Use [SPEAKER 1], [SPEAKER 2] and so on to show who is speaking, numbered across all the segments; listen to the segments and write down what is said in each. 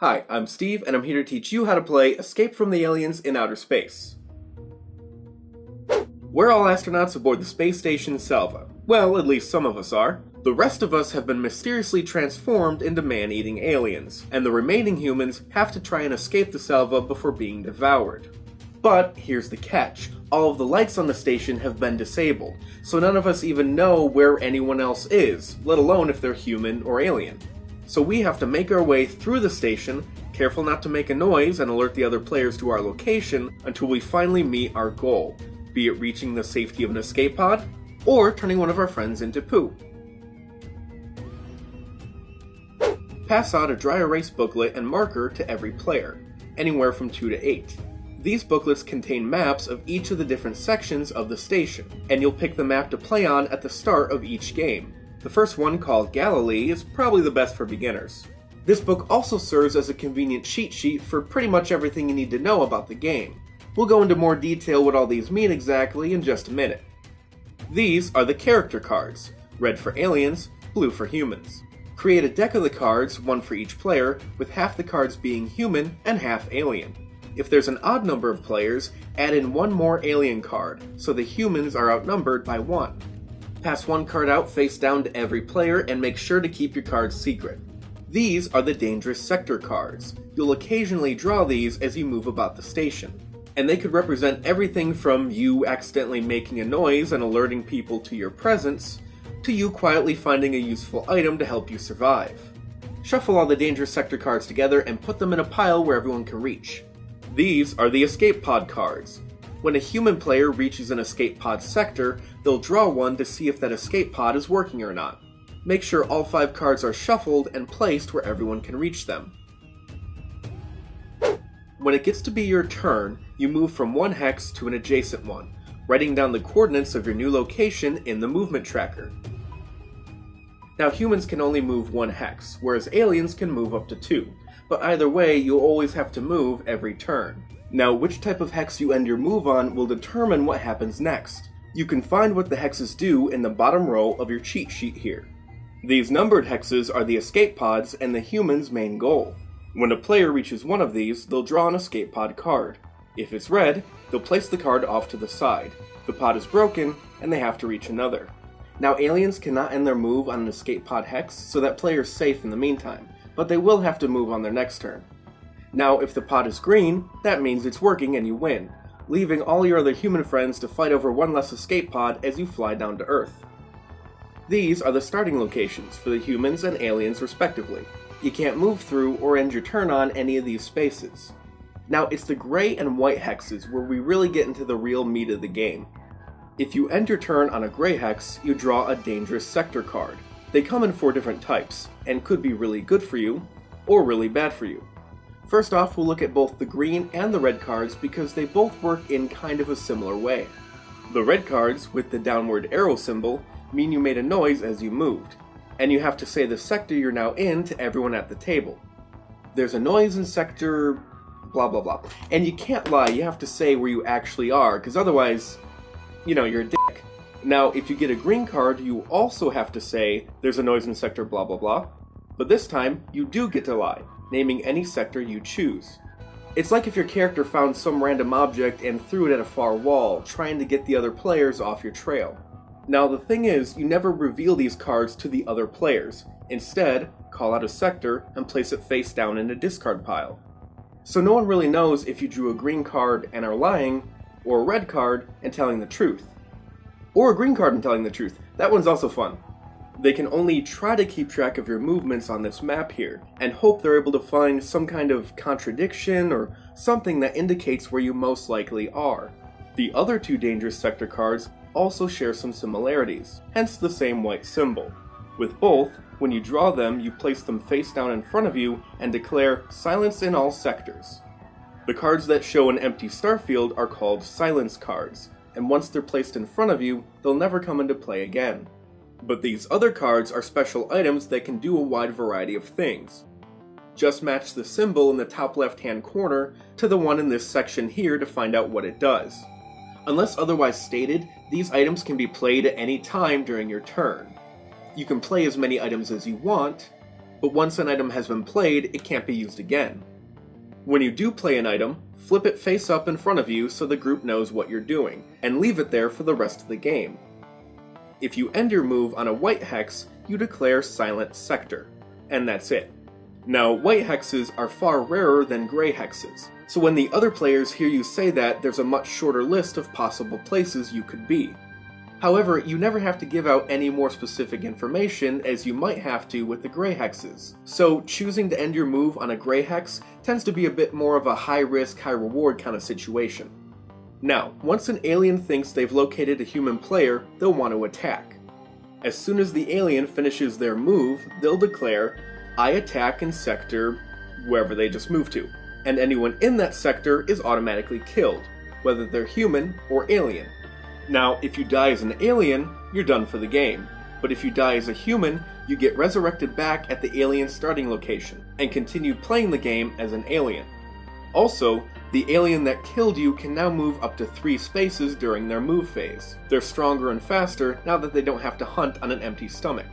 [SPEAKER 1] Hi, I'm Steve, and I'm here to teach you how to play Escape from the Aliens in Outer Space. We're all astronauts aboard the space station Salva. Well, at least some of us are. The rest of us have been mysteriously transformed into man-eating aliens, and the remaining humans have to try and escape the Salva before being devoured. But here's the catch. All of the lights on the station have been disabled, so none of us even know where anyone else is, let alone if they're human or alien. So we have to make our way through the station, careful not to make a noise and alert the other players to our location until we finally meet our goal, be it reaching the safety of an escape pod, or turning one of our friends into poo. Pass out a dry erase booklet and marker to every player, anywhere from 2 to 8. These booklets contain maps of each of the different sections of the station, and you'll pick the map to play on at the start of each game. The first one, called Galilee, is probably the best for beginners. This book also serves as a convenient cheat sheet for pretty much everything you need to know about the game. We'll go into more detail what all these mean exactly in just a minute. These are the character cards, red for aliens, blue for humans. Create a deck of the cards, one for each player, with half the cards being human and half alien. If there's an odd number of players, add in one more alien card, so the humans are outnumbered by 1. Pass one card out face down to every player and make sure to keep your cards secret. These are the dangerous sector cards. You'll occasionally draw these as you move about the station. And they could represent everything from you accidentally making a noise and alerting people to your presence, to you quietly finding a useful item to help you survive. Shuffle all the dangerous sector cards together and put them in a pile where everyone can reach. These are the escape pod cards. When a human player reaches an escape pod sector, they'll draw one to see if that escape pod is working or not. Make sure all 5 cards are shuffled and placed where everyone can reach them. When it gets to be your turn, you move from one hex to an adjacent one, writing down the coordinates of your new location in the movement tracker. Now humans can only move 1 hex, whereas aliens can move up to 2, but either way you'll always have to move every turn. Now, which type of hex you end your move on will determine what happens next. You can find what the hexes do in the bottom row of your cheat sheet here. These numbered hexes are the escape pods and the human's main goal. When a player reaches one of these, they'll draw an escape pod card. If it's red, they'll place the card off to the side. The pod is broken, and they have to reach another. Now, aliens cannot end their move on an escape pod hex, so that player's safe in the meantime, but they will have to move on their next turn. Now, if the pod is green, that means it's working and you win, leaving all your other human friends to fight over one less escape pod as you fly down to Earth. These are the starting locations for the humans and aliens respectively. You can't move through or end your turn on any of these spaces. Now, it's the gray and white hexes where we really get into the real meat of the game. If you end your turn on a gray hex, you draw a dangerous sector card. They come in 4 different types, and could be really good for you, or really bad for you. First off, we'll look at both the green and the red cards because they both work in kind of a similar way. The red cards, with the downward arrow symbol, mean you made a noise as you moved, and you have to say the sector you're now in to everyone at the table. There's a noise in sector blah blah blah, and you can't lie, you have to say where you actually are, because otherwise, you're a dick. Now, if you get a green card, you also have to say there's a noise in sector blah blah blah, but this time, you do get to lie, naming any sector you choose. It's like if your character found some random object and threw it at a far wall, trying to get the other players off your trail. Now the thing is, you never reveal these cards to the other players. Instead, call out a sector and place it face down in a discard pile. So no one really knows if you drew a green card and are lying, or a red card and telling the truth. Or a green card and telling the truth. That one's also fun. They can only try to keep track of your movements on this map here, and hope they're able to find some kind of contradiction or something that indicates where you most likely are. The other 2 dangerous sector cards also share some similarities, hence the same white symbol. With both, when you draw them, you place them face down in front of you and declare silence in all sectors. The cards that show an empty starfield are called silence cards, and once they're placed in front of you, they'll never come into play again. But these other cards are special items that can do a wide variety of things. Just match the symbol in the top left-hand corner to the one in this section here to find out what it does. Unless otherwise stated, these items can be played at any time during your turn. You can play as many items as you want, but once an item has been played, it can't be used again. When you do play an item, flip it face up in front of you so the group knows what you're doing, and leave it there for the rest of the game. If you end your move on a white hex, you declare Silent Sector, and that's it. Now, white hexes are far rarer than gray hexes, so when the other players hear you say that, there's a much shorter list of possible places you could be. However, you never have to give out any more specific information as you might have to with the gray hexes, so choosing to end your move on a gray hex tends to be a bit more of a high-risk, high-reward kind of situation. Now, once an alien thinks they've located a human player, they'll want to attack. As soon as the alien finishes their move, they'll declare, "I attack in sector," wherever they just moved to, and anyone in that sector is automatically killed, whether they're human or alien. Now, if you die as an alien, you're done for the game, but if you die as a human, you get resurrected back at the alien starting location, and continue playing the game as an alien. Also, the alien that killed you can now move up to 3 spaces during their move phase. They're stronger and faster now that they don't have to hunt on an empty stomach.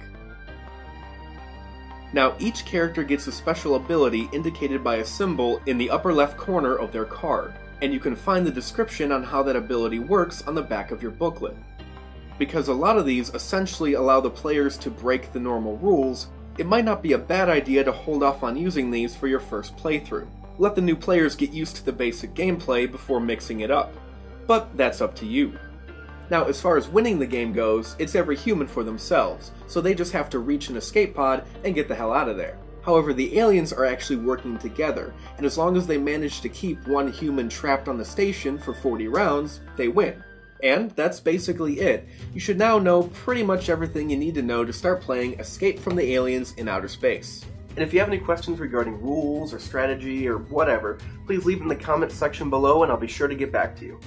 [SPEAKER 1] Now, each character gets a special ability indicated by a symbol in the upper left corner of their card, and you can find the description on how that ability works on the back of your booklet. Because a lot of these essentially allow the players to break the normal rules, it might not be a bad idea to hold off on using these for your first playthrough. Let the new players get used to the basic gameplay before mixing it up. But that's up to you. Now, as far as winning the game goes, it's every human for themselves, so they just have to reach an escape pod and get the hell out of there. However, the aliens are actually working together, and as long as they manage to keep one human trapped on the station for 40 rounds, they win. And that's basically it. You should now know pretty much everything you need to know to start playing Escape from the Aliens in Outer Space. And if you have any questions regarding rules or strategy or whatever, please leave in the comments section below and I'll be sure to get back to you.